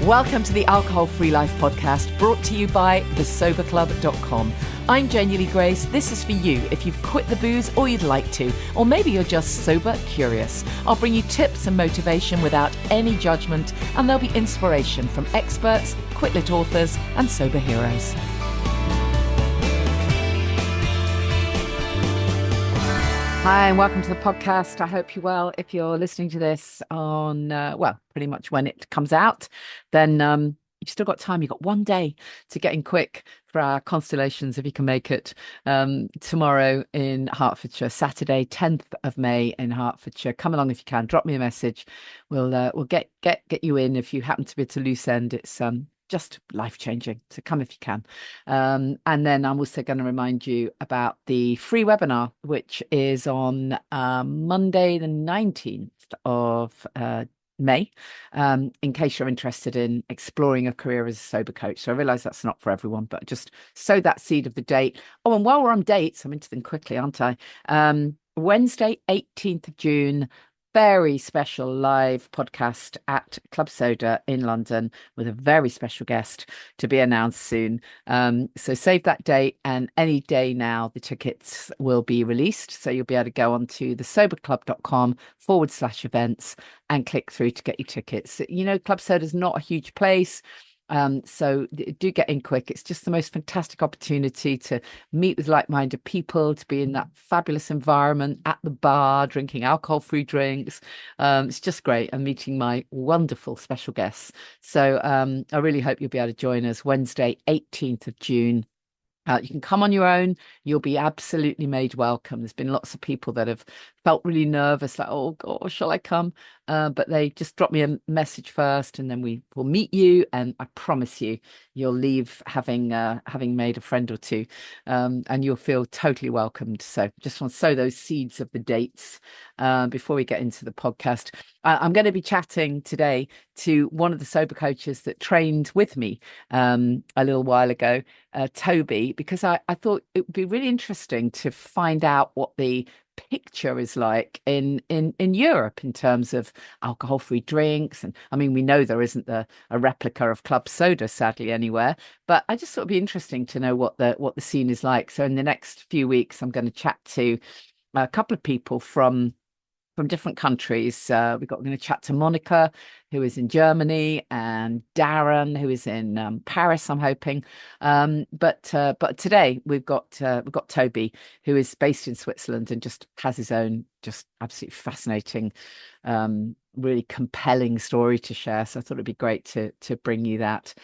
Welcome to the Alcohol Free Life podcast, brought to you by thesoberclub.com. I'm Janey Grace. This is for you if you've quit the booze or you'd like to, or maybe you're just sober curious. I'll bring you tips and motivation without any judgment, and there'll be inspiration from experts, quit-lit authors, and sober heroes. Hi, and welcome to the podcast. I hope you're well. If you're listening to this on, pretty much when it comes out, then you've still got time. You've got one day to get in quick for our constellations, if you can make it, tomorrow in Hertfordshire, Saturday, 10th of May in Hertfordshire. Come along if you can. Drop me a message. We'll get you in if you happen to be at a loose end. It's just life-changing, so come if you can. And then I'm also going to remind you about the free webinar, which is on Monday the 19th of May, in case you're interested in exploring a career as a sober coach. So I realise that's not for everyone, but just sow that seed of the date. Oh, and while we're on dates, I'm into them quickly, aren't I? Wednesday, 18th of June, very special live podcast at Club Soda in London with a very special guest to be announced soon. So save that date, and any day now the tickets will be released. So you'll be able to go on to thesoberclub.com/events and click through to get your tickets. You know, Club Soda is not a huge place. So do get in quick. It's just the most fantastic opportunity to meet with like-minded people, to be in that fabulous environment at the bar, drinking alcohol-free drinks. It's just great, and meeting my wonderful special guests. So I really hope you'll be able to join us Wednesday, 18th of June. You can come on your own. You'll be absolutely made welcome. There's been lots of people that have felt really nervous, like, oh God, shall I come? But they just drop me a message first, and then we will meet you. And I promise you, you'll leave having made a friend or two, and you'll feel totally welcomed. So just want to sow those seeds of the dates before we get into the podcast. I'm going to be chatting today to one of the sober coaches that trained with me a little while ago, Toby, because I thought it would be really interesting to find out what the picture is like in Europe in terms of alcohol-free drinks. And I mean, we know there isn't a replica of Club Soda, sadly, anywhere, but I just thought it'd be interesting to know what the scene is like. So in the next few weeks, I'm going to chat to a couple of people from different countries. We're going to chat to Monica, who is in Germany, and Darren, who is in Paris, I'm hoping. But today we've got Toby, who is based in Switzerland and just has his own just absolutely fascinating, really compelling story to share. So I thought it'd be great to bring you that.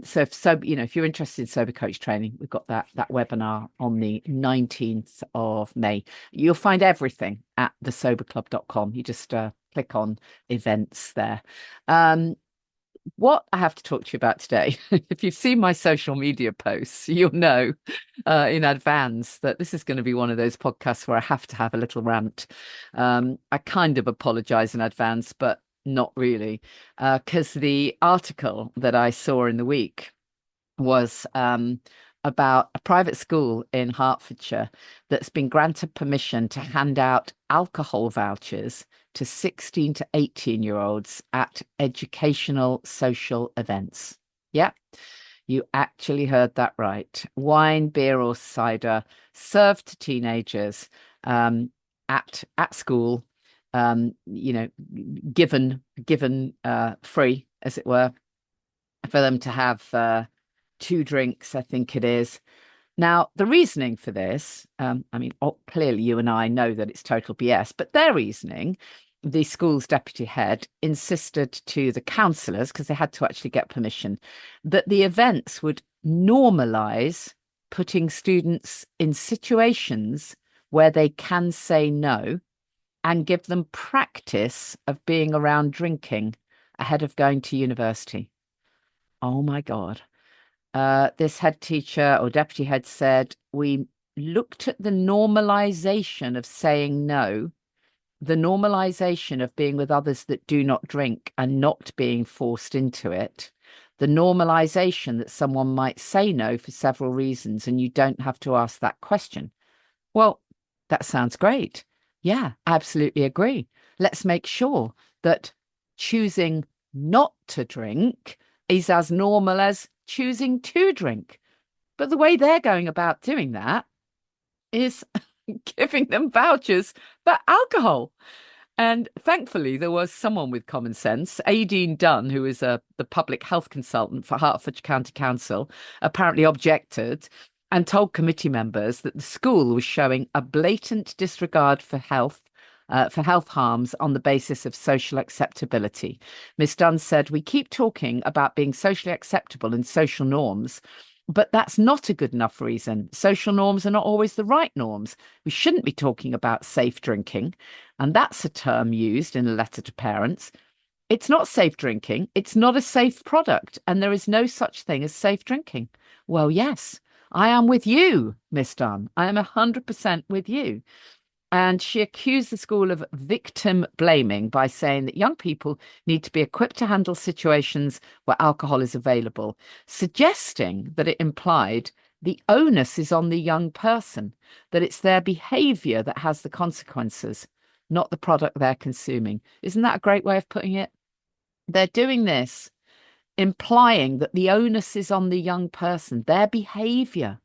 So if you're interested in sober coach training, we've got that webinar on the 19th of May. You'll find everything at thesoberclub.com. You just click on events there. What I have to talk to you about today, if you've seen my social media posts, you'll know in advance that this is going to be one of those podcasts where I have to have a little rant. I kind of apologize in advance, but not really, because the article that I saw in the week was about a private school in Hertfordshire that's been granted permission to hand out alcohol vouchers to 16 to 18-year-olds at educational social events. Yeah, you actually heard that right. Wine, beer, or cider served to teenagers at school, given free, as it were, for them to have 2 drinks, I think it is. Now, the reasoning for this, clearly you and I know that it's total BS, but their reasoning, the school's deputy head insisted to the counsellors, because they had to actually get permission, that the events would normalise putting students in situations where they can say no and give them practice of being around drinking ahead of going to university. Oh my God. This head teacher or deputy head said, we looked at the normalization of saying no, the normalization of being with others that do not drink and not being forced into it, the normalization that someone might say no for several reasons and you don't have to ask that question. Well, that sounds great. Yeah, I absolutely agree. Let's make sure that choosing not to drink is as normal as choosing to drink. But the way they're going about doing that is giving them vouchers for alcohol. And thankfully, there was someone with common sense. Aideen Dunn, who is the public health consultant for Hertfordshire County Council, apparently objected and told committee members that the school was showing a blatant disregard for health harms on the basis of social acceptability. Ms. Dunn said, "We keep talking about being socially acceptable and social norms, but that's not a good enough reason. Social norms are not always the right norms. We shouldn't be talking about safe drinking." And that's a term used in a letter to parents. It's not safe drinking. It's not a safe product. And there is no such thing as safe drinking. Well, yes, I am with you, Miss Dunn. I am 100% with you. And she accused the school of victim blaming by saying that young people need to be equipped to handle situations where alcohol is available, suggesting that it implied the onus is on the young person, that it's their behavior that has the consequences, not the product they're consuming. Isn't that a great way of putting it? They're doing this, implying that the onus is on the young person, their behavior,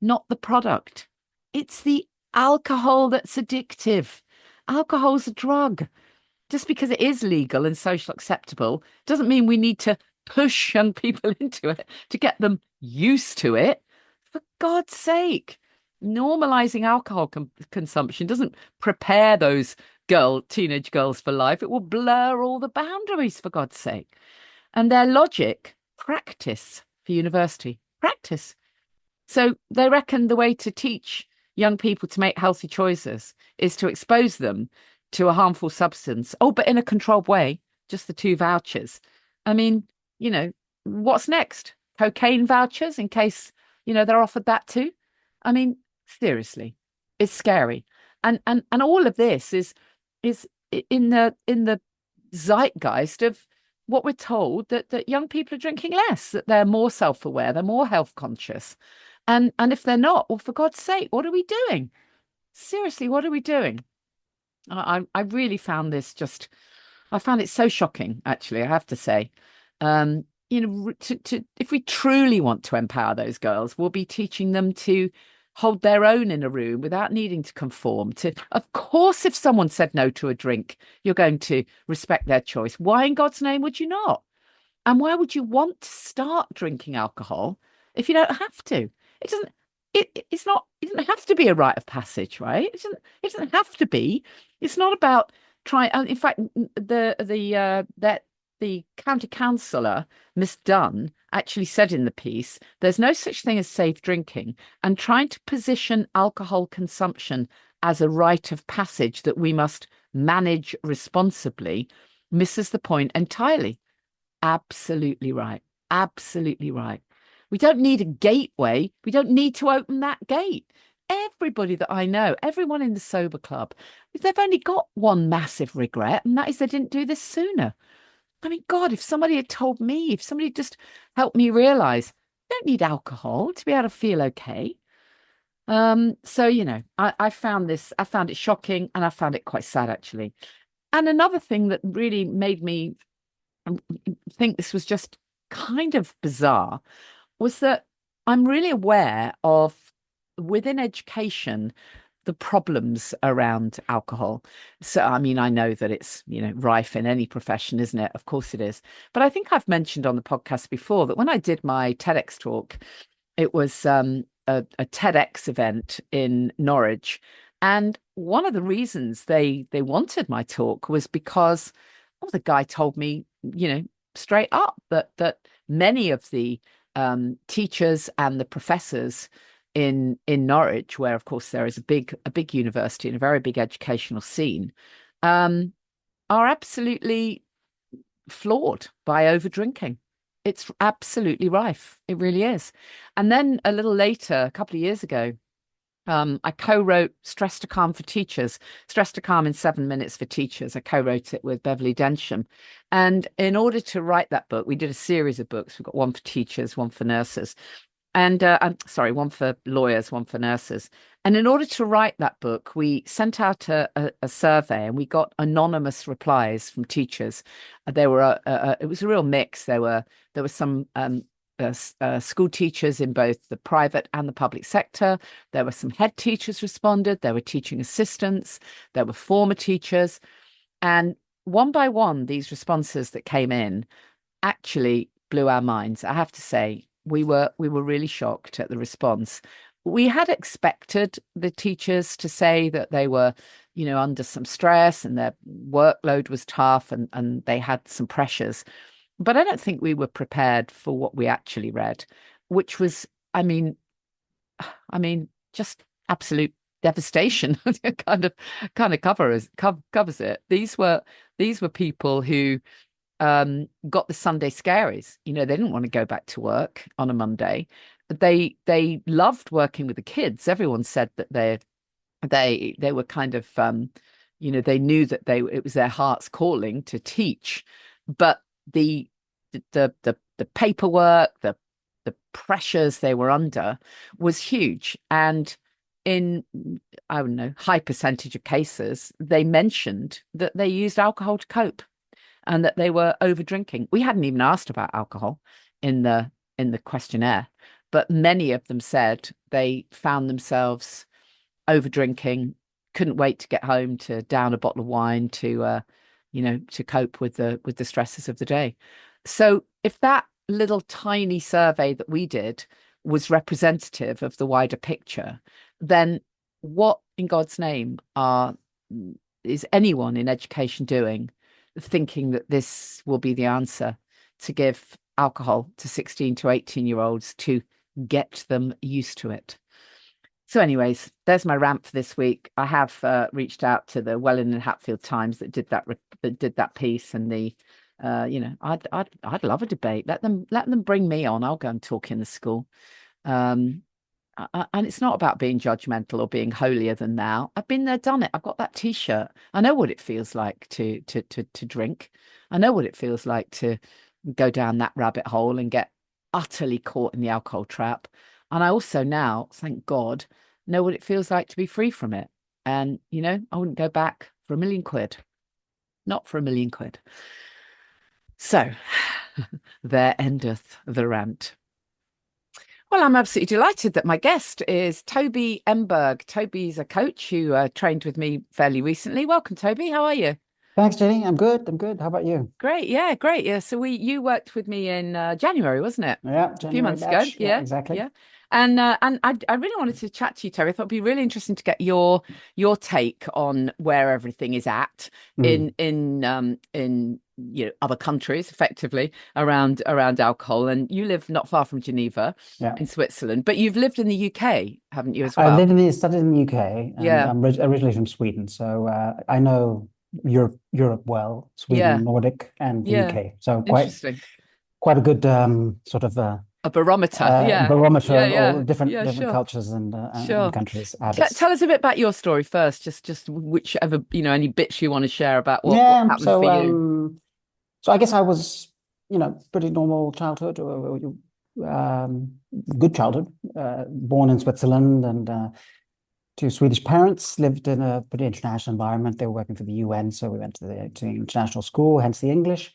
not the product. It's the alcohol that's addictive. Alcohol's a drug. Just because it is legal and social acceptable doesn't mean we need to push young people into it to get them used to it. For God's sake, normalizing alcohol consumption doesn't prepare those teenage girls for life. It will blur all the boundaries, for God's sake. And their logic, practice for university, practice. So they reckon the way to teach young people to make healthy choices is to expose them to a harmful substance. Oh, but in a controlled way, just the 2 vouchers. I mean, what's next? Cocaine vouchers in case, they're offered that too. I mean, seriously, it's scary. And all of this is in the zeitgeist of what we're told that young people are drinking less, that they're more self-aware, they're more health conscious. And if they're not, well, for God's sake, what are we doing? Seriously, what are we doing? I really found I found it so shocking, actually, I have to say. If we truly want to empower those girls, we'll be teaching them to hold their own in a room without needing to conform to. Of course, if someone said no to a drink, you're going to respect their choice. Why in God's name would you not? And why would you want to start drinking alcohol if you don't have to? It doesn't. It's not. It doesn't have to be a rite of passage, right? It doesn't have to be. It's not about trying. In fact, the county councillor, Miss Dunn, actually said in the piece, "There's no such thing as safe drinking, and trying to position alcohol consumption as a rite of passage that we must manage responsibly misses the point entirely." Absolutely right. Absolutely right. We don't need a gateway. We don't need to open that gate. Everybody that I know, everyone in the sober club, they've only got one massive regret, and that is they didn't do this sooner. I mean, God, if somebody had told me, if somebody just helped me realize, I don't need alcohol to be able to feel okay. So, I found it shocking, and I found it quite sad, actually. And another thing that really made me think this was just kind of bizarre was that I'm really aware of, within education, the problems around alcohol. So, I mean, I know that it's, rife in any profession, isn't it? Of course it is. But I think I've mentioned on the podcast before that when I did my TEDx talk, it was a TEDx event in Norwich. And one of the reasons they wanted my talk was because the guy told me, straight up that many of the teachers and the professors in Norwich, where of course there is a big university and a very big educational scene, are absolutely flawed by over drinking. It's absolutely rife. It really is. And then a little later, a couple of years ago, I co-wrote Stress to Calm for Teachers, Stress to Calm in 7 Minutes for Teachers. I co-wrote it with Beverly Densham. And in order to write that book, we did a series of books. We've got one for teachers, one for nurses. And I'm sorry, one for lawyers, one for nurses. And in order to write that book, we sent out a survey and we got anonymous replies from teachers. There were it was a real mix. There were some school teachers in both the private and the public sector. There were some head teachers responded. There were teaching assistants. There were former teachers. And one by one, these responses that came in actually blew our minds. I have to say, we were really shocked at the response. We had expected the teachers to say that they were, under some stress and their workload was tough and they had some pressures. But I don't think we were prepared for what we actually read, which was, just absolute devastation. kind of covers it. These were people who got the Sunday scaries. They didn't want to go back to work on a Monday. They loved working with the kids. Everyone said that they were kind of they knew that it was their heart's calling to teach, but the paperwork, the pressures they were under was huge. And in, I don't know, high percentage of cases, they mentioned that they used alcohol to cope and that they were over drinking. We hadn't even asked about alcohol in the questionnaire, but many of them said they found themselves over drinking, couldn't wait to get home to down a bottle of wine to cope with the stresses of the day. So if that little tiny survey that we did was representative of the wider picture, then what in God's name is anyone in education doing, thinking that this will be the answer to give alcohol to 16 to 18-year-olds to get them used to it? So anyways, there's my rant for this week. I have reached out to the Welling and Hatfield Times that did that piece, and I'd love a debate. Let them bring me on. I'll go and talk in the school. And it's not about being judgmental or being holier than thou. I've been there, done it. I've got that T-shirt. I know what it feels like to drink. I know what it feels like to go down that rabbit hole and get utterly caught in the alcohol trap. And I also now, thank God, know what it feels like to be free from it. And, I wouldn't go back for £1,000,000. Not for £1,000,000. So there endeth the rant. Well, I'm absolutely delighted that my guest is Toby Ernberg. Toby's a coach who trained with me fairly recently. Welcome, Toby. How are you? Thanks, Jenny. I'm good. How about you? Great. Yeah, great. Yeah. So you worked with me in January, wasn't it? Yeah, A few January months ago. batch. Yeah, Yeah. exactly. Yeah. And I really wanted to chat to you, Toby. I thought it'd be really interesting to get your take on where everything is at Mm. in other countries, effectively around alcohol. And you live not far from Geneva Yeah. in Switzerland, but you've lived in the UK, haven't you, as I well? studied in the UK, and Yeah. I'm originally from Sweden, so I know Europe well, Sweden, Yeah. Nordic, and the Yeah. UK. So Interesting. quite a good sort of A barometer. Yeah. barometer Yeah. of all Yeah. different Yeah. Sure. cultures and Sure. countries, habits. Tell us a bit about your story first, just whichever, any bits you want to share about what Yeah. happened for you. So I guess I was, pretty normal childhood, good childhood, born in Switzerland and two Swedish parents, lived in a pretty international environment. They were working for the UN, so we went to the international school, hence the English.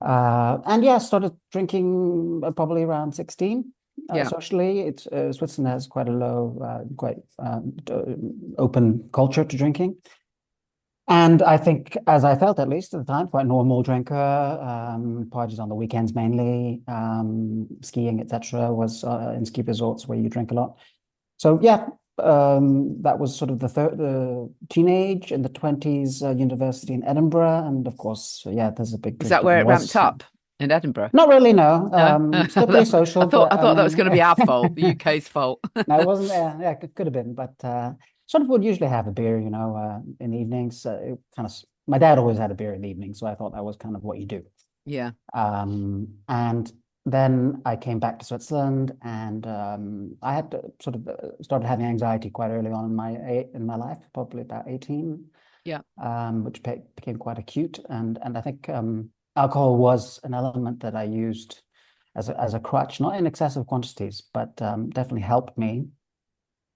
And yeah, started drinking probably around 16. Yeah. Socially, Switzerland has quite a low, quite open culture to drinking. And I think, as I felt at least at the time, quite a normal drinker, parties on the weekends mainly, skiing, etc., was in ski resorts where you drink a lot. So yeah, that was sort of the teenage in the 20s, university in Edinburgh, and of course, yeah, there's a big Is that drinking where it ramped was up in Edinburgh? not really no, No. still pretty social, I but I thought that was mean, going to be our fault, the UK's fault. no, it wasn't. Yeah, it could have been, but sort of would usually have a beer, in the evenings. My dad always had a beer in the evening, so I thought that was kind of what you do. Yeah. And then I came back to Switzerland, and I had to sort of started having anxiety quite early on in my life, probably about 18, Yeah. which became quite acute. And I think alcohol was an element that I used as a crutch, not in excessive quantities, but definitely helped me.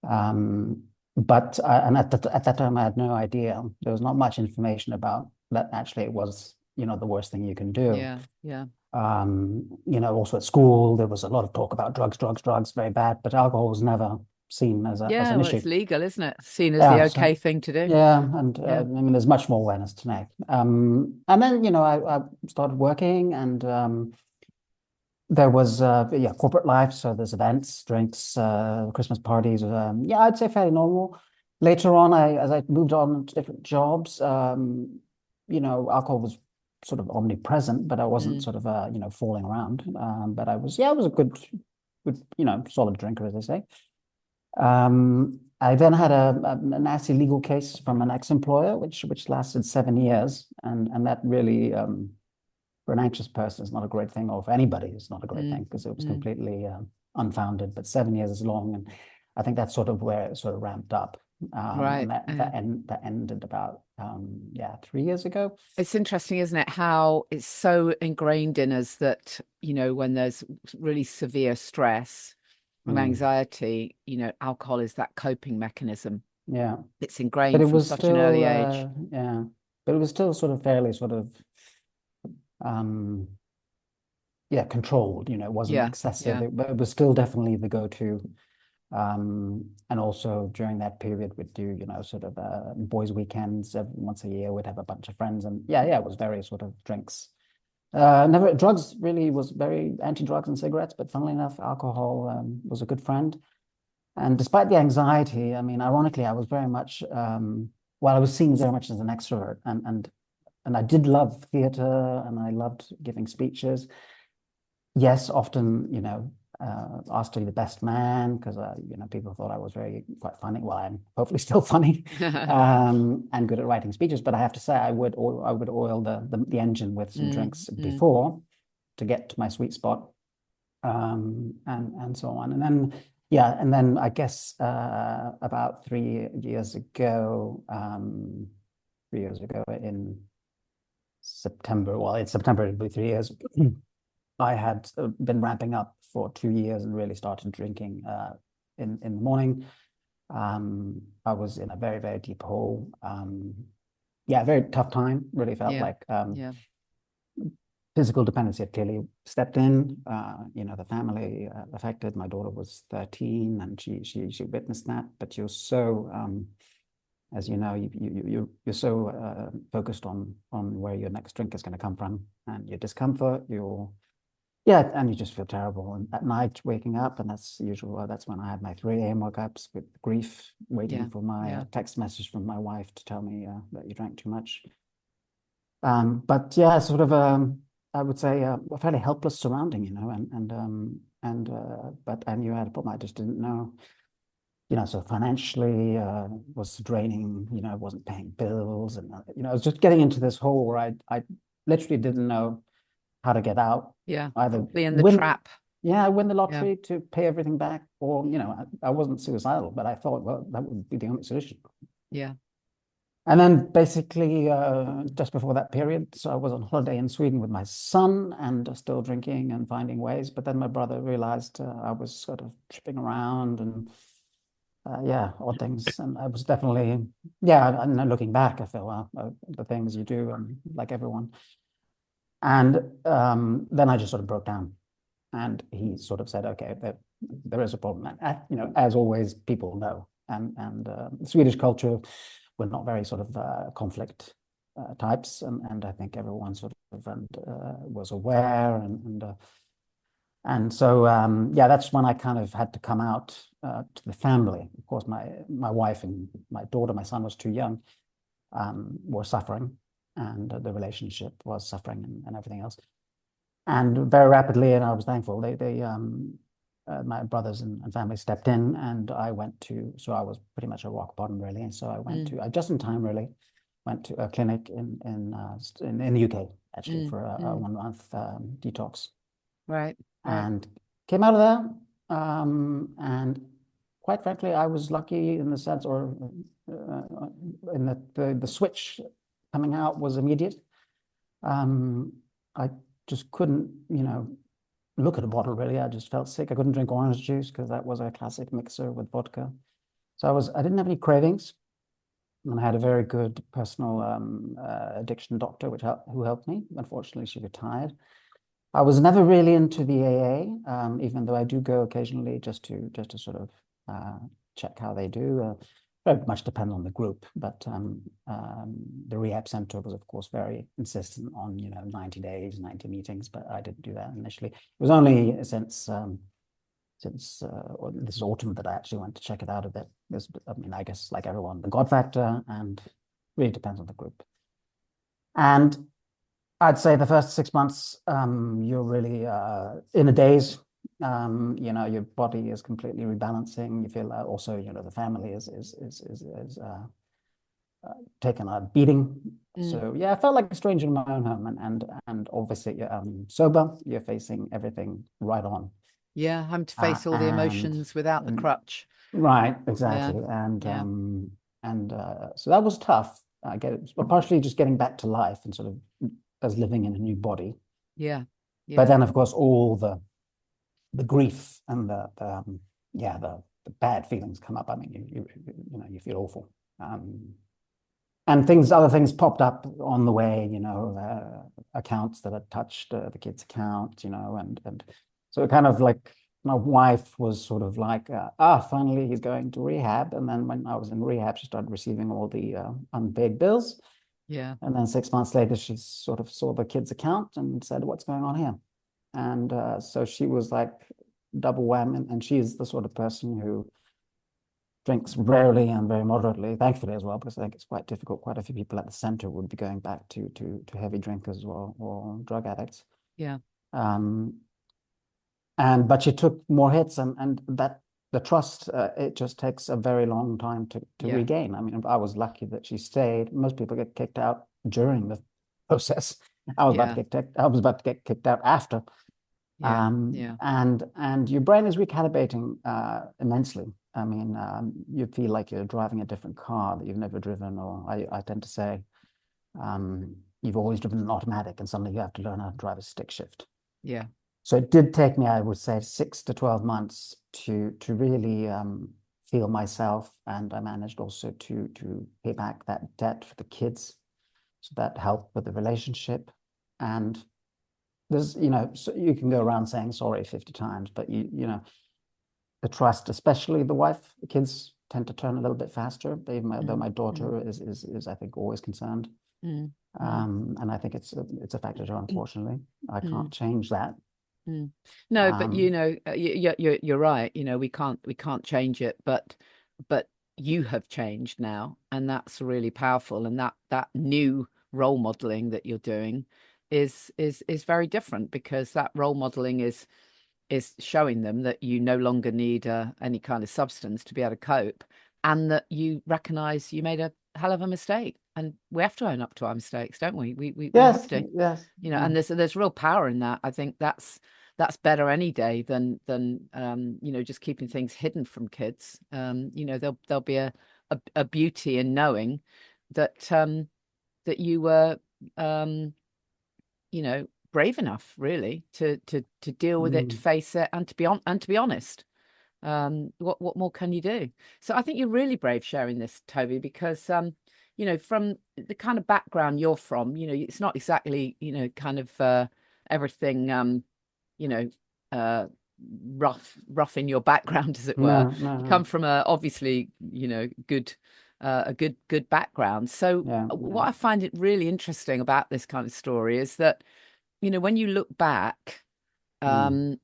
But and at that time, I had no idea. There was not much information about that. Actually, it was, the worst thing you can do. Yeah. Yeah. Also at school, there was a lot of talk about drugs, very bad, but alcohol was never seen as Yeah. an Well, issue. it's legal, isn't it? Seen as the Yeah, okay so thing to do. yeah, and Yeah. I mean, there's much more awareness today. And then, I started working, and there was corporate life. So there's events, drinks, Christmas parties. Yeah, I'd say fairly normal. Later on, as I moved on to different jobs, alcohol was sort of omnipresent, but I wasn't Mm. sort of falling around. But I was a good, solid drinker, as they say. I then had a nasty legal case from an ex-employer, which lasted 7 years, and that really, for an anxious person, is not a great thing, or for anybody, it's not a great thing, Mm. because it was Mm. completely unfounded. But 7 years is long, and I think that's sort of where it sort of ramped up, and Right. that ended about 3 years ago. It's interesting, isn't it? How it's so ingrained in us that, when there's really severe stress and Mm, anxiety, alcohol is that coping mechanism. yeah, It's but ingrained it from was such an early still age. but it was still sort of fairly sort of um controlled. It wasn't Yeah. excessive. Yeah. But it was still definitely the go-to. And also during that period, we'd do, sort of boys' weekends once a year. We'd have a bunch of friends, and it was very sort of drinks. Never drugs really was very anti-drugs and cigarettes, but funnily enough, alcohol was a good friend. And despite the anxiety, I mean, ironically, I was very much I was seen very much as an extrovert, and I did love theater, and I loved giving speeches. Yes, often, asked to be the best man, because people thought I was quite funny. Well, I'm hopefully still funny, and good at writing speeches. But I have to say, I would oil the engine with some Mm. drinks Mm. before, to get to my sweet spot, and so on. And then I guess about 3 years ago, 3 years ago in September. Well, in September it'll be 3 years. I had been ramping up for 2 years and really started drinking in the morning. I was in a very, very deep hole. Very tough time. Really felt Yeah. like Yeah. physical dependency had clearly stepped in. The family affected. My daughter was 13, and she witnessed that. But you're so, as you know, you're so focused on where your next drink is going to come from, and your discomfort, and you just feel terrible. And at night, waking up, and that's when I had my 3 a.m. wake-ups with grief, waiting Yeah. for my Yeah. text message from my wife to tell me that you drank too much. But yeah, sort of, I would say, a fairly helpless surrounding, but I knew I had a problem. I just didn't know, so financially was draining. I wasn't paying bills, and I was just getting into this hole where I literally didn't know how to get out. Yeah. Either Probably in the win, trap. win the Yeah. lottery to pay everything back, or I wasn't suicidal, but I thought, well, that would be the only solution. Yeah. And then basically, just before that period, so I was on holiday in Sweden with my son, and still drinking and finding ways. But then my brother realized I was sort of tripping around, and odd things. And I was definitely, and then looking back, I felt, well, the things you do, like everyone. And then I just sort of broke down, and he sort of said, "Okay, there is a problem." And, as always, people know, and Swedish culture, we're not very sort of conflict types, and I think everyone sort of was aware, and so that's when I kind of had to come out to the family. Of course, my wife and my daughter, my son was too young, were suffering, and the relationship was suffering, and everything else. And very rapidly, and I was thankful, my brothers and family stepped in, and so I was pretty much at rock bottom, really. And so I went Mm. just in time, really, went to a clinic in the UK, actually, Mm. for a Mm. 1 month detox, Right. Right. and came out of there. And quite frankly, I was lucky in the sense, or in that the switch coming out was immediate. I just couldn't, look at a bottle really. I just felt sick. I couldn't drink orange juice because that was a classic mixer with vodka. So I didn't have any cravings, and I had a very good personal addiction doctor, who helped me. Unfortunately, she retired. I was never really into the AA, even though I do go occasionally just to sort of check how they do. Very much depends on the group, but the rehab center was, of course, very insistent on 90 days, 90 meetings, but I didn't do that initially. It was only since this autumn that I actually went to check it out a bit. I mean, I guess like everyone, the God factor, and really depends on the group. And I'd say the first 6 months, you're really in a daze. Your body is completely rebalancing. You feel also, the family is taken a beating. So yeah, I felt like a stranger in my own home, and obviously you're sober. You're facing everything right on. Yeah, having to face all the emotions without the crutch. Right, exactly. And so that was tough. I get it, but partially just getting back to life and sort of as living in a new body. Yeah, But then, of course, all the grief and the bad feelings come up. I mean, you feel awful. And other things popped up on the way, accounts that had touched the kid's account, and so it kind of like my wife was sort of like, finally he's going to rehab. And then when I was in rehab, she started receiving all the unpaid bills. yeah, And then 6 months later, she sort of saw the kid's account and said, "What's going on here?" And so she was like double whammy. And she's the sort of person who drinks rarely and very moderately, thankfully as well, because I think it's quite difficult. Quite a few people at the center would be going back to heavy drinkers or drug addicts. yeah, But she took more hits, and that the trust, it just takes a very long time to yeah, regain. I mean, I was lucky that she stayed. Most people get kicked out during the process. I was about to get kicked out after. yeah, yeah, And your brain is recalibrating immensely. I mean, you feel like you're driving a different car that you've never driven, or I tend to say, you've always driven an automatic, and suddenly you have to learn how to drive a stick shift. yeah, So it did take me, I would say, 6 to 12 months to really feel myself, and I managed also to pay back that debt for the kids. So that helped with the relationship. And so you can go around saying sorry 50 times, but the trust, especially the kids tend to turn a little bit faster, even though my daughter is I think always concerned. And I think it's a factor, unfortunately. I can't change that. No, but you're right. We can't change it, but you have changed now, and that's really powerful. And that new role modeling that you're doing is very different, because that role modeling is showing them that you no longer need any kind of substance to be able to cope, and that you recognize you made a hell of a mistake. And we have to own up to our mistakes, don't we? We have Yes, to, yes. and there's real power in that. I think that's better any day than just keeping things hidden from kids. There'll be a beauty in knowing that that you were brave enough really to deal with it, to face it, and to be honest. What more can you do? So I think you're really brave sharing this, Toby, because from the kind of background you're from, it's not exactly kind of everything you know rough in your background, as it were. No, no, You no. come from a obviously good good background. So Yeah, what I find it really interesting about this kind of story is that when you look back, um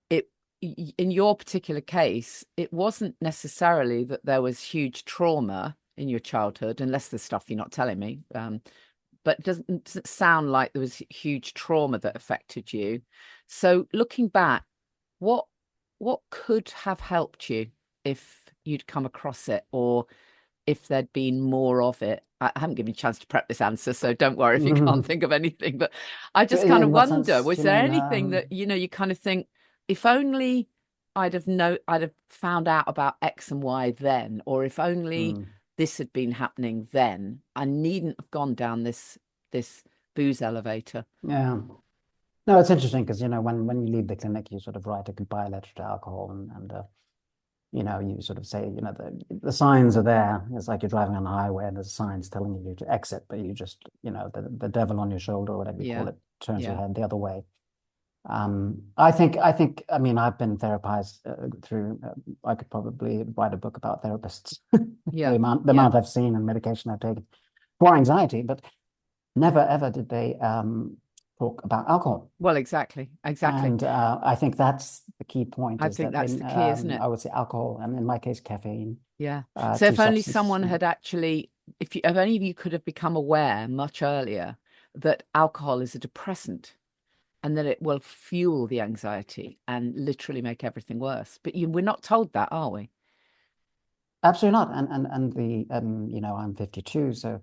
it in your particular case, it wasn't necessarily that there was huge trauma in your childhood, unless there's stuff you're not telling me. But it doesn't sound like there was huge trauma that affected you. So looking back, what what could have helped you if you'd come across it, or if there'd been more of it? I haven't given you a chance to prep this answer, so don't worry if you can't think of anything. But I just kind of In what wonder, sense was do you there mean? anything that you kind of think, if only I'd have found out about X and Y then, or if only Mm, this had been happening then, I needn't have gone down this booze elevator. yeah. No, it's interesting because, when you leave the clinic, you sort of write a goodbye letter to alcohol, and you sort of say, the signs are there. It's like you're driving on the highway and there's signs telling you to exit, but you just, the devil on your shoulder or whatever you call Yeah. it turns your Yeah. head the other way. I mean, I've been therapized through, I could probably write a book about therapists, the Yeah. Yeah. amount I've seen and medication I've taken for anxiety, but never ever did they talk about alcohol. Well, exactly. Exactly. And I think that's the key point I is think that that's the key, isn't it? I would say alcohol, and in my case, caffeine, Yeah. So two if only substances. someone had actually, if only of you could have become aware much earlier that alcohol is a depressant and that it will fuel the anxiety and literally make everything worse. But we're not told that, are we? Absolutely not. I'm 52, so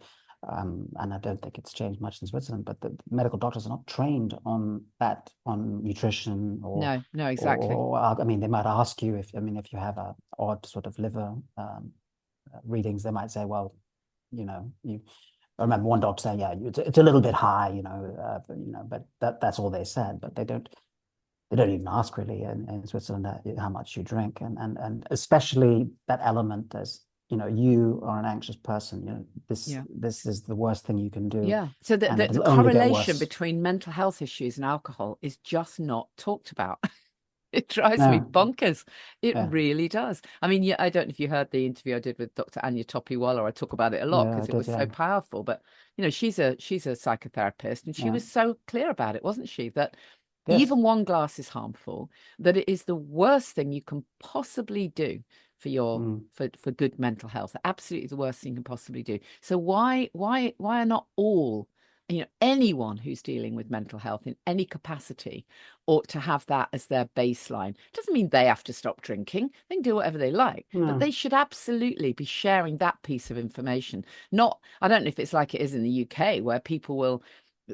and I don't think it's changed much in Switzerland, but the medical doctors are not trained on that, on nutrition No, no, exactly. or I mean, they might ask you if you have a odd sort of liver readings, they might say, well, you. I remember one doctor saying, yeah, it's a little bit high, but that's all they said. But they don't even ask really in Switzerland how much you drink, and especially that element as you are an anxious person. This Yeah. this is the worst thing you can do, Yeah. So and the it'll only get correlation worse. between mental health issues and alcohol is just not talked about. It drives me No, bonkers. It yeah, really does. I mean, yeah, I don't know if you heard the interview I did with Dr. Anya Topiwala. I talk about it a lot yeah, I because it did, was yeah, so powerful. But she's a psychotherapist, and she yeah, was so clear about it, wasn't she? That yes, even one glass is harmful, that it is the worst thing you can possibly do for your mm, for good mental health. Absolutely the worst thing you can possibly do. So why are not all, anyone who's dealing with mental health in any capacity ought to have that as their baseline? Doesn't mean they have to stop drinking. They can do whatever they like, but no, they should absolutely be sharing that piece of information. Not, I don't know if it's like it is in the UK where people will,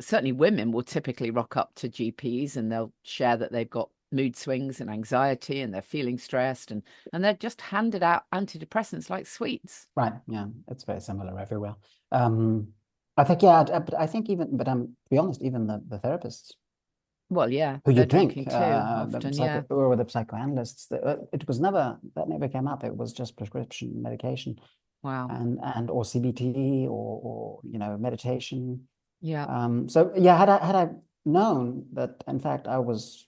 certainly women will typically rock up to GPs and they'll share that they've got mood swings and anxiety and they're feeling stressed, and they're just handed out antidepressants like sweets. right, yeah, it's very similar everywhere. Um, I think, yeah, but I think even, but to be honest, even the therapists Well, yeah, who you they're drink, drinking too often. Yeah. or the psychoanalysts, that never came up. It was just prescription medication Wow. and or CBT or meditation. Yeah. So yeah, had I known that in fact I was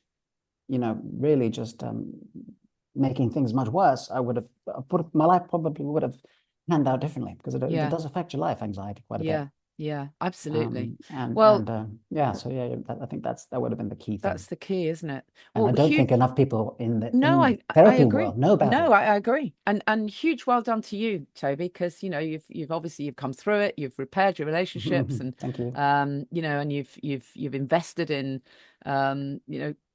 really just making things much worse, I would have put my life probably would have panned out differently because it Yeah. does affect your life, anxiety, quite a bit. Yeah. Yeah. Absolutely. And Well, yeah, so yeah, I think that would have been the key thing. that's the key, isn't it? And I Well, don't huge. think enough people in the No, I therapy agree. world know about No, it. I agree. And huge well done to you, Toby, because you've obviously you've come through it, you've repaired your relationships, and Thank you. and you've invested in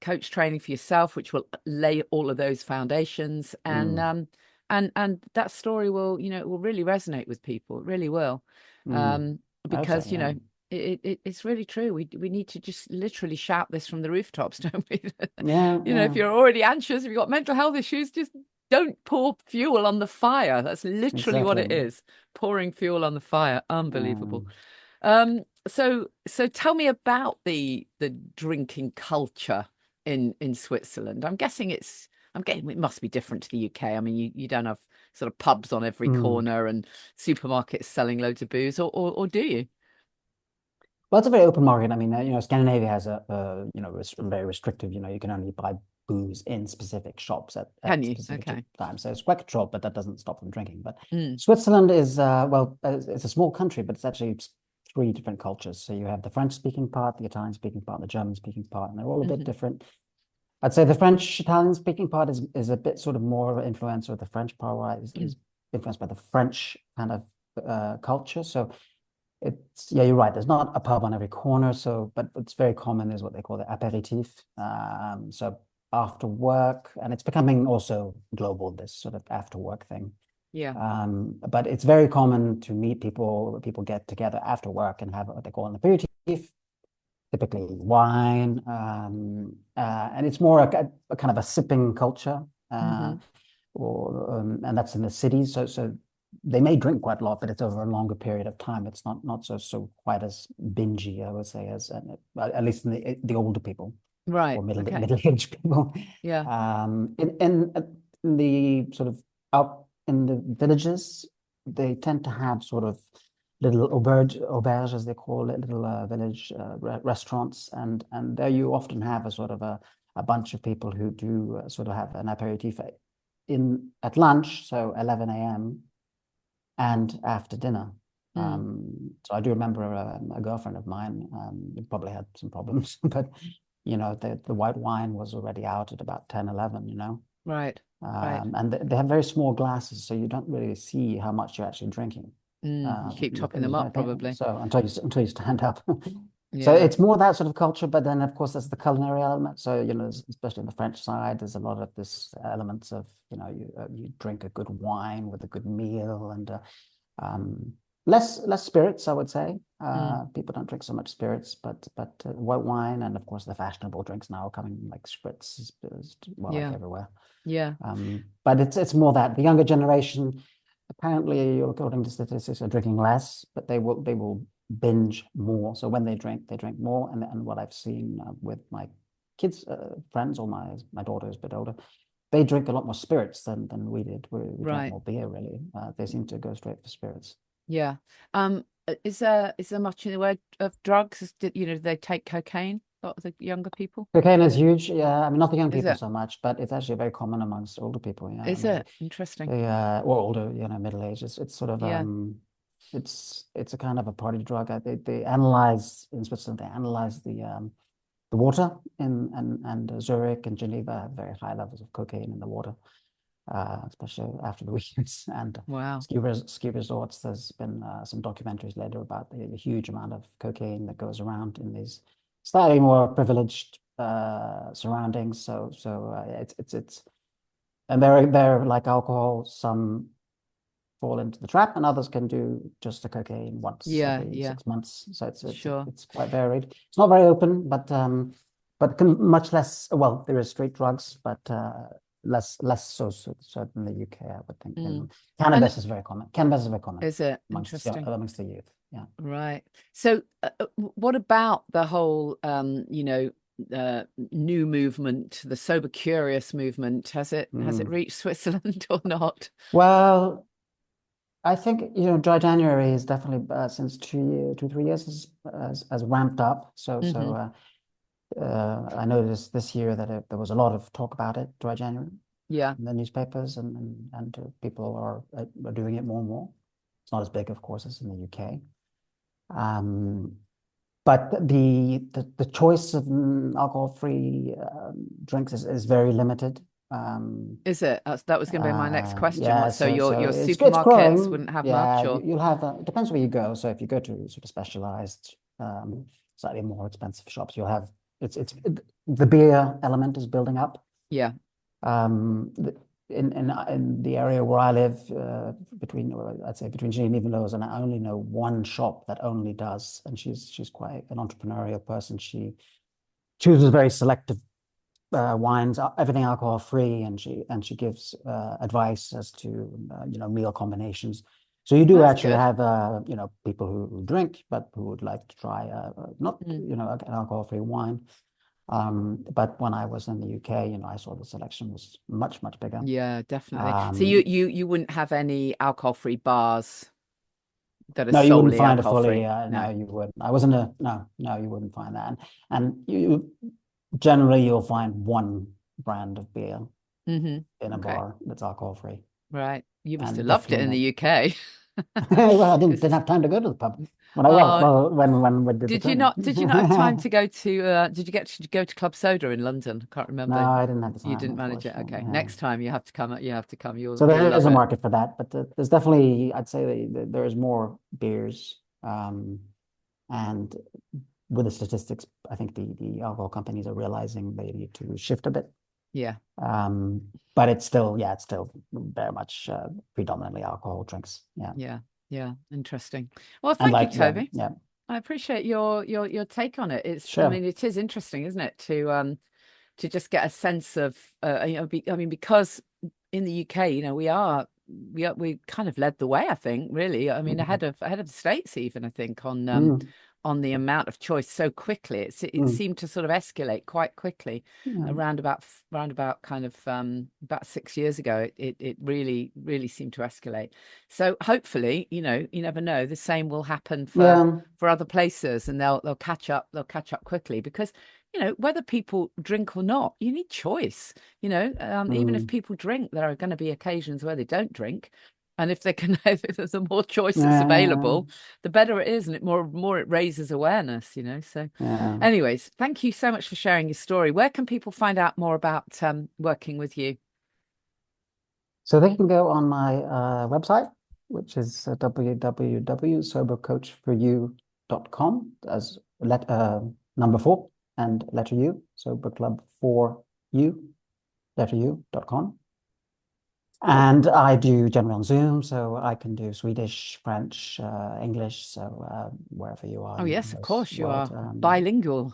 coach training for yourself, which will lay all of those foundations, Mm, and that story will, it will really resonate with people. It really will. mm. Um I hope so, because yeah. it's really true. We need to just literally shout this from the rooftops, don't we? Yeah, If yeah, you're already anxious, if you've got mental health issues, just don't pour fuel on the fire. That's literally what exactly. it is. Pouring fuel on the fire. Unbelievable. Um, So tell me about the drinking culture in Switzerland. I'm getting it must be different to the UK. I mean, you don't have sort of pubs on every mm. corner and supermarkets selling loads of booze, or do you? Well, it's a very open market. I mean, Scandinavia has very restrictive. You can only buy booze in specific shops Can at you? specific Okay. times. So it's quite controlled, but that doesn't stop them drinking. But Mm. Switzerland is it's a small country, but it's actually three different cultures. So you have the French-speaking part, the Italian-speaking part, the German-speaking part, and they're all a bit Hmm. different. I'd say the French Italian-speaking part is a bit sort of more of an influence, or the French part is influenced by the French kind of culture. So it's yeah, you're right. There's not a pub on every corner, so but it's very common is what they call the aperitif. So after work, and it's becoming also global, this sort of after work thing. Yeah. But it's very common to meet people. People get together after work and have what they call an aperitif, typically wine, and it's more a kind of a sipping culture, Hmm. and that's in the cities. So they may drink quite a lot, but it's over a longer period of time. It's not so quite as bingy, I would say, as at least in the older people Right. or Okay. middle-aged people. Yeah. In the sort of out in the villages, they tend to have sort of little auberge as they call it, little village restaurants, and there you often have a sort of a bunch of people who do sort of have an aperitif in at lunch, so 11 a.m. and after dinner. Mm. So I do remember a girlfriend of mine who probably had some problems, but the white wine was already out at about 10, 11, Right. Right. and they have very small glasses, so you don't really see how much you're actually drinking. You keep topping them up, probably. So until you stand up. So Yeah. it's more that sort of culture, but then of course there's the culinary element. So especially on the French side, there's a lot of this elements of you drink a good wine with a good meal, and um, less spirits, I would say. Mm. People don't drink so much spirits, but white wine, and of course the fashionable drinks now are coming like spritz is well, like Yeah. everywhere. Yeah. But it's more that the younger generation, apparently, according to statistics, are drinking less, but they will binge more. So when they drink more. And what I've seen with my kids, friends, or my daughter is a bit older, they drink a lot more spirits than we did. We drank Right. more beer, really. They seem to go straight for spirits. Yeah. Is there much in the way of drugs? Do they take cocaine? A lot of the younger people? Cocaine is huge. Yeah, I mean, not the young Is people it? so much, but it's actually very common amongst older people. Yeah, I Is mean, it? Interesting. or older, middle age. It's sort of Yeah. it's a kind of a party drug. They analyze in Switzerland. They analyze the water and Zurich and Geneva have very high levels of cocaine in the water, especially after the weekends and Wow. ski resorts. There's been some documentaries later about the huge amount of cocaine that goes around in these slightly more privileged surroundings. So it's and they're like alcohol. Some fall into the trap, and others can do just the cocaine once Yeah. every Yeah. 6 months. So Sure. it's quite varied. It's not very open, but much less. Well, there is street drugs, but less so than the UK, I would think. Mm. And And Cannabis is very common is it amongst interesting? amongst the youth. Yeah. Right. So, what about the whole, new movement, the sober curious movement? Has it Mm. reached Switzerland or not? Well, I think dry January is definitely since 2, 3 years has ramped up. Hmm. I noticed this year that there was a lot of talk about it, dry January, Yeah. in the newspapers, and people are doing it more and more. It's not as big, of course, as in the UK. Um, but the choice of alcohol-free drinks is very limited. Is it? That was going to be my next question. Yeah, What, so your it's supermarkets growing. wouldn't have much, Yeah, or you'll have it depends where you go. So if you go to sort of specialized, slightly more expensive shops, you'll have the beer element is building up. yeah. Um, the- in the area where I live, I'd say between Janey and Lowe's, and I only know one shop that only does, and she's quite an entrepreneurial person. She chooses very selective wines, everything alcohol free, and she gives advice as to meal combinations. So you Well, do that's actually good. have people who drink, but who would like to try not Mm. an alcohol free wine. But when I was in the UK, I saw the selection was much bigger. Yeah, definitely. So you Um, you wouldn't have any alcohol-free bars that are no, you wouldn't solely find a fully. alcohol-free? No, No. you wouldn't. I wasn't a no, you wouldn't find that. And you generally you'll find one brand of beer Hmm. in a Okay. bar that's alcohol free, Right. You must have and loved it definitely in the not. UK. Well, I didn't This didn't is, have time to go to the pub oh, when we did the training. did you not have time to go to did you go to Club Soda in London? I can't No, remember. I didn't have the You time, didn't manage it. unfortunately. Okay. Yeah. Next time you have to come. You have to come. So You'll there is love a it. market for that, but there's definitely, I'd say, there is more beers. And with the statistics, I think the alcohol companies are realizing they need to shift a bit. Yeah. But it's still very much predominantly alcohol drinks. Yeah. Yeah. Yeah. Interesting. Well, And thank you, yeah, Toby. yeah, I appreciate your take on it. I sure. mean, it is interesting, isn't it, to just get a sense of I mean, because in the UK, we are we kind of led the way, I think, really. I mean, Mm, ahead of the States even, I think, mm, on the amount of choice so quickly. It mm, seemed to sort of escalate quite quickly yeah. around about kind of about 6 years ago. It really seemed to escalate. So hopefully, you know, you never know, the same will happen Yeah. for other places, and they'll catch up, quickly, because you know, whether people drink or not, you need choice. You know, even if Mm, people drink, there are going to be occasions where they don't drink. And if they can, if there's a more choice that's yeah. available, the better it is, and it more it raises awareness, you know. So, Yeah. anyways, thank you so much for sharing your story. Where can people find out more about working with you? So they can go on my website, which is www.sobercoachforyou.com as number 4 and letter U, sober club for you, letter U.com. And I do generally on Zoom, so I can do Swedish, French, English. So wherever you are Oh, in yes, of this course, you world, are bilingual.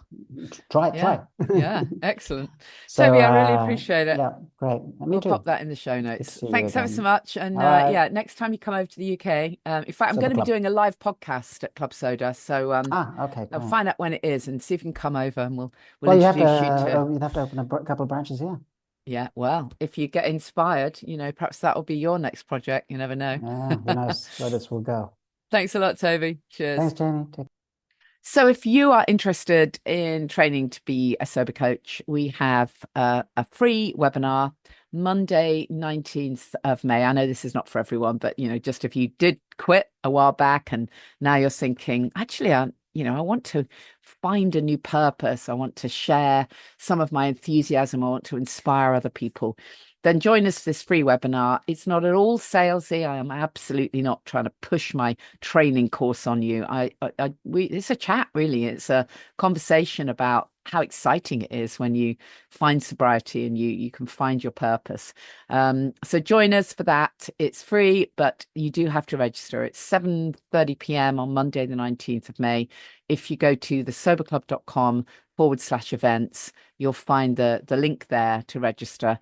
try it, Yeah, try. yeah, excellent. So Toby, I really appreciate it. yeah, great. And me We'll pop too. that in the show Good to notes. see you Thanks ever so again. much. And All right. yeah, next time you come over to the UK, in fact, I'm Sober going to be Club. doing a live podcast at Club Soda. So Okay, I'll great. find out when it is and see if you can come over, and we'll Well, introduce you to. you'd have to open a couple of branches here. Yeah, well, if you get inspired, you know, perhaps that will be your next project. You never know. Yeah, who knows where this will go. Thanks a lot, Toby. Thanks, Cheers. Janey. So, if you are interested in training to be a sober coach, we have a free webinar Monday, 19th of May. I know this is not for everyone, but you know, just if you did quit a while back and now you're thinking, actually, you know, I want to find a new purpose. I want to share some of my enthusiasm. I want to inspire other people. Then join us for this free webinar. It's not at all salesy. I am absolutely not trying to push my training course on you. It's a chat, really. It's a conversation about how exciting it is when you find sobriety and you can find your purpose. So join us for that. It's free, but you do have to register. It's 7:30 p.m. on Monday, the 19th of May. If you go to thesoberclub.com/events, you'll find the link there to register.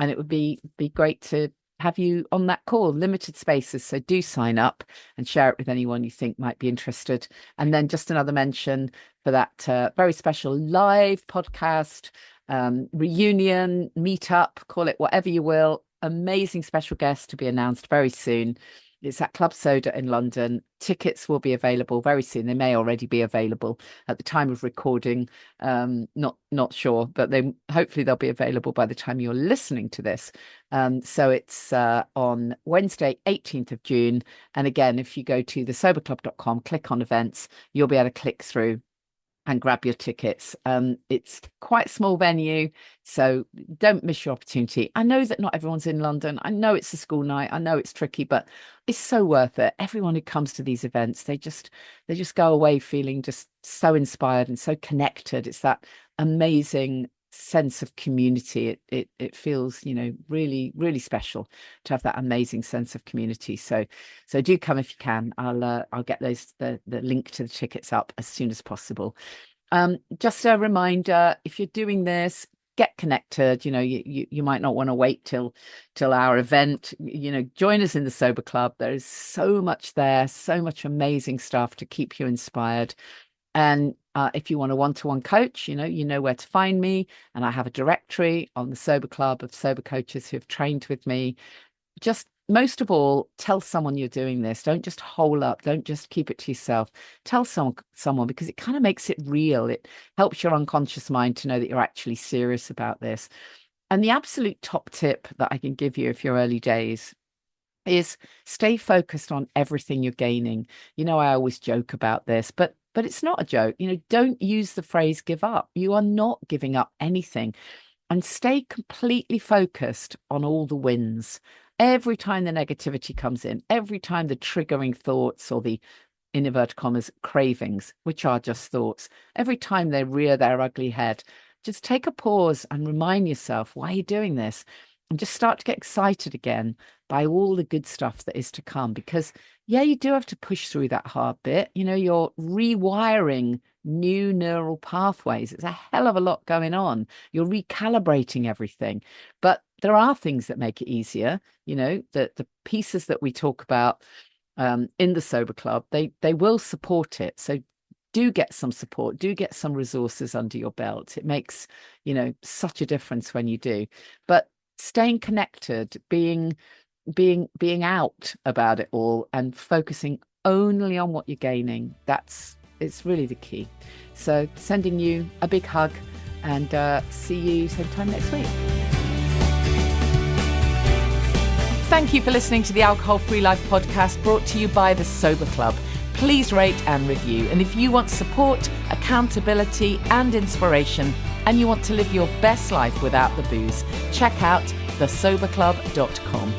And it would be great to have you on that call. Limited spaces, so do sign up and share it with anyone you think might be interested. And then just another mention for that very special live podcast, reunion, meetup, call it whatever you will. Amazing special guest to be announced very soon. It's at Club Soda in London. Tickets will be available very soon. They may already be available at the time of recording. Not sure, but they hopefully they'll be available by the time you're listening to this. So it's on Wednesday, 18th of June. And again, if you go to thesoberclub.com, click on events, you'll be able to click through and grab your tickets. It's quite a small venue, so don't miss your opportunity. I know that not everyone's in London. I know it's a school night. I know it's tricky, but it's so worth it. Everyone who comes to these events, they just go away feeling just so inspired and so connected. It's that amazing sense of community. It feels, you know, really special to have that amazing sense of community. So do come if you can. I'll get the link to the tickets up as soon as possible. Just a reminder, if you're doing this, get connected. You know, you might not want to wait till our event. You know, join us in the Sober Club. There is so much there, so much amazing stuff to keep you inspired. And if you want a one-to-one coach, you know where to find me. And I have a directory on the Sober Club of sober coaches who have trained with me. Just most of all, tell someone you're doing this. Don't just hole up. Don't just keep it to yourself. Tell someone because it kind of makes it real. It helps your unconscious mind to know that you're actually serious about this. And the absolute top tip that I can give you if you're early days is stay focused on everything you're gaining. You know, I always joke about this, but it's not a joke. You know, don't use the phrase give up. You are not giving up anything, and stay completely focused on all the wins. Every time the negativity comes in, every time the triggering thoughts or the in inverted commas cravings, which are just thoughts, every time they rear their ugly head, just take a pause and remind yourself why you're doing this, and just start to get excited again by all the good stuff that is to come. Because yeah, you do have to push through that hard bit. You know, you're rewiring new neural pathways. It's a hell of a lot going on. You're recalibrating everything, but there are things that make it easier. The pieces that we talk about in the Sober Club, they will support it. So do get some support, do get some resources under your belt. It makes, such a difference when you do. But staying connected, being out about it all, and focusing only on what you're gaining, it's really the key. So sending you a big hug, and see you same time next week. Thank you for listening to the Alcohol Free Life podcast, brought to you by the Sober Club. Please rate and review. And if you want support, accountability and inspiration, and you want to live your best life without the booze, check out thesoberclub.com.